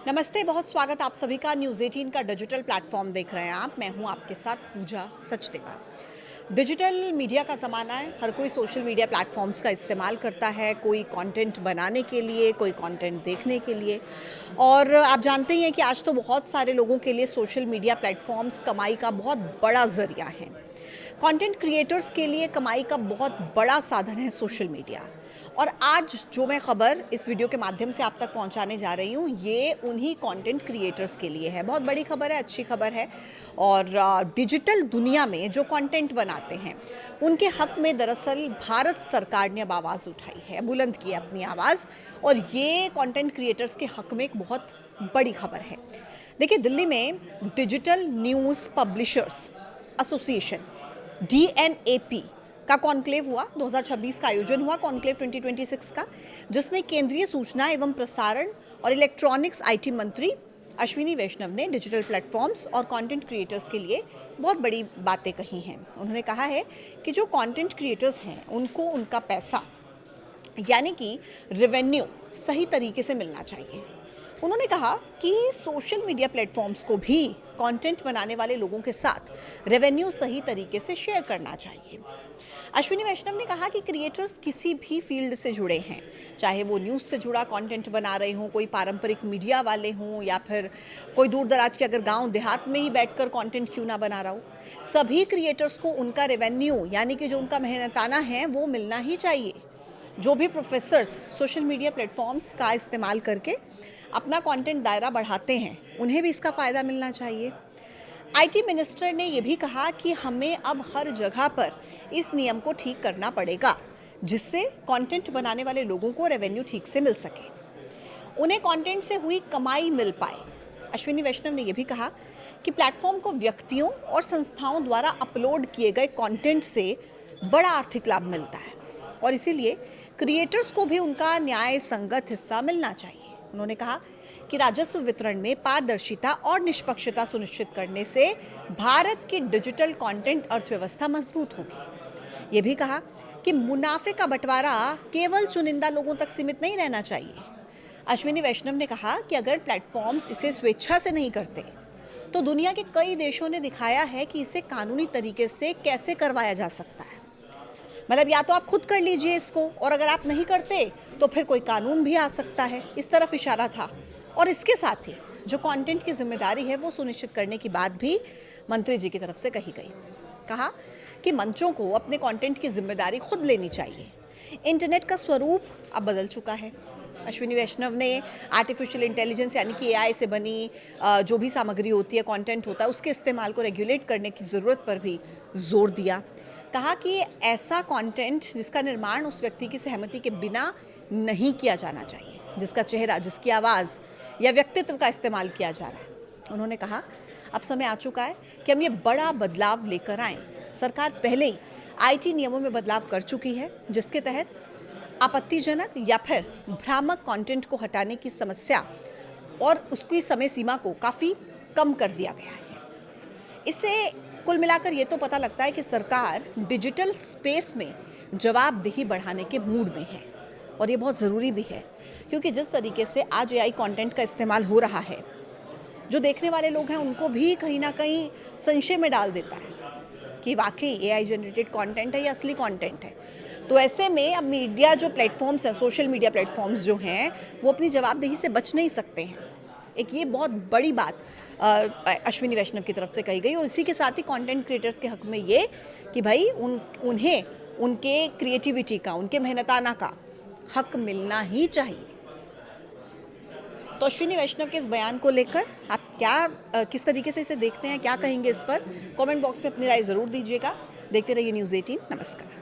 नमस्ते, बहुत स्वागत आप सभी का न्यूज़ 18 का डिजिटल प्लेटफॉर्म देख रहे हैं आप। मैं हूं आपके साथ पूजा सचदेवा। डिजिटल मीडिया का ज़माना है, हर कोई सोशल मीडिया प्लेटफॉर्म्स का इस्तेमाल करता है, कोई कंटेंट बनाने के लिए, कोई कंटेंट देखने के लिए। और आप जानते ही हैं कि आज तो बहुत सारे लोगों के लिए सोशल मीडिया प्लेटफॉर्म्स कमाई का बहुत बड़ा ज़रिया है। कंटेंट क्रिएटर्स के लिए कमाई का बहुत बड़ा साधन है सोशल मीडिया। और आज जो मैं खबर इस वीडियो के माध्यम से आप तक पहुंचाने जा रही हूं, ये उन्हीं कंटेंट क्रिएटर्स के लिए है। बहुत बड़ी खबर है, अच्छी खबर है। और डिजिटल दुनिया में जो कंटेंट बनाते हैं उनके हक में दरअसल भारत सरकार ने अब आवाज़ उठाई है, बुलंद की है अपनी आवाज़। और ये कंटेंट क्रिएटर्स के हक में एक बहुत बड़ी खबर है। देखिए, दिल्ली में digital news publishers association DNAP का कॉन्क्लेव हुआ। 2026 का आयोजन हुआ कॉन्क्लेव 2026 का, जिसमें केंद्रीय सूचना एवं प्रसारण और इलेक्ट्रॉनिक्स IT मंत्री अश्विनी वैष्णव ने डिजिटल प्लेटफॉर्म्स और कंटेंट क्रिएटर्स के लिए बहुत बड़ी बातें कही हैं। उन्होंने कहा है कि जो कंटेंट क्रिएटर्स हैं उनको उनका पैसा यानी कि रेवेन्यू सही तरीके से मिलना चाहिए। उन्होंने कहा कि सोशल मीडिया प्लेटफॉर्म्स को भी कंटेंट बनाने वाले लोगों के साथ रेवेन्यू सही तरीके से शेयर करना चाहिए। अश्विनी वैष्णव ने कहा कि क्रिएटर्स किसी भी फील्ड से जुड़े हैं, चाहे वो न्यूज़ से जुड़ा कंटेंट बना रहे हों, कोई पारंपरिक मीडिया वाले हों, या फिर कोई दूर दराज के अगर गांव देहात में ही बैठकर कंटेंट क्यों ना बना रहा हो, सभी क्रिएटर्स को उनका रेवेन्यू यानी कि जो उनका मेहनताना है वो मिलना ही चाहिए। जो भी प्रोफेसर्स सोशल मीडिया प्लेटफॉर्म्स का इस्तेमाल करके अपना कंटेंट दायरा बढ़ाते हैं, उन्हें भी इसका फ़ायदा मिलना चाहिए। IT मिनिस्टर ने यह भी कहा कि हमें अब हर जगह पर इस नियम को ठीक करना पड़ेगा, जिससे कंटेंट बनाने वाले लोगों को रेवेन्यू ठीक से मिल सके, उन्हें कंटेंट से हुई कमाई मिल पाए। अश्विनी वैष्णव ने यह भी कहा कि प्लेटफॉर्म को व्यक्तियों और संस्थाओं द्वारा अपलोड किए गए कंटेंट से बड़ा आर्थिक लाभ मिलता है और इसीलिए क्रिएटर्स को भी उनका न्याय संगत हिस्सा मिलना चाहिए। उन्होंने कहा कि राजस्व वितरण में पारदर्शिता और निष्पक्षता सुनिश्चित करने से भारत की डिजिटल कंटेंट अर्थव्यवस्था मजबूत होगी। ये भी कहा कि मुनाफे का बंटवारा केवल चुनिंदा लोगों तक सीमित नहीं रहना चाहिए। अश्विनी वैष्णव ने कहा कि अगर प्लेटफॉर्म्स इसे स्वेच्छा से नहीं करते तो दुनिया के कई देशों ने दिखाया है कि इसे कानूनी तरीके से कैसे करवाया जा सकता है। मतलब या तो आप खुद कर लीजिए इसको, और अगर आप नहीं करते तो फिर कोई कानून भी आ सकता है, इस तरफ इशारा था। और इसके साथ ही जो कंटेंट की जिम्मेदारी है वो सुनिश्चित करने की बात भी मंत्री जी की तरफ से कही गई। कहा कि मंचों को अपने कंटेंट की जिम्मेदारी खुद लेनी चाहिए। इंटरनेट का स्वरूप अब बदल चुका है। अश्विनी वैष्णव ने आर्टिफिशियल इंटेलिजेंस यानी कि AI से बनी जो भी सामग्री होती है, कंटेंट होता है, उसके इस्तेमाल को रेगुलेट करने की ज़रूरत पर भी जोर दिया। कहा कि ऐसा कंटेंट जिसका निर्माण उस व्यक्ति की सहमति के बिना नहीं किया जाना चाहिए, जिसका चेहरा, जिसकी आवाज़ या व्यक्तित्व का इस्तेमाल किया जा रहा है। उन्होंने कहा अब समय आ चुका है कि हम ये बड़ा बदलाव लेकर आएँ। सरकार पहले ही IT नियमों में बदलाव कर चुकी है, जिसके तहत आपत्तिजनक या फिर भ्रामक कंटेंट को हटाने की समस्या और उसकी समय सीमा को काफ़ी कम कर दिया गया है। इससे कुल मिलाकर ये तो पता लगता है कि सरकार डिजिटल स्पेस में जवाबदेही बढ़ाने के मूड में है और ये बहुत ज़रूरी भी है, क्योंकि जिस तरीके से आज AI कंटेंट का इस्तेमाल हो रहा है, जो देखने वाले लोग हैं उनको भी कहीं ना कहीं संशय में डाल देता है कि वाकई AI जनरेटेड कंटेंट है या असली कंटेंट है। तो ऐसे में अब मीडिया जो प्लेटफॉर्म्स हैं, सोशल मीडिया प्लेटफॉर्म्स जो हैं, वो अपनी जवाबदेही से बच नहीं सकते हैं। एक ये बहुत बड़ी बात अश्विनी वैष्णव की तरफ से कही गई। और इसी के साथ ही कंटेंट क्रिएटर्स के हक में ये कि भाई उन्हें उनके क्रिएटिविटी का, उनके मेहनताना का हक मिलना ही चाहिए। तो अश्विनी वैष्णव के इस बयान को लेकर आप किस तरीके से इसे देखते हैं, क्या कहेंगे इस पर? कमेंट बॉक्स में अपनी राय ज़रूर दीजिएगा। देखते रहिए न्यूज़ 18। नमस्कार।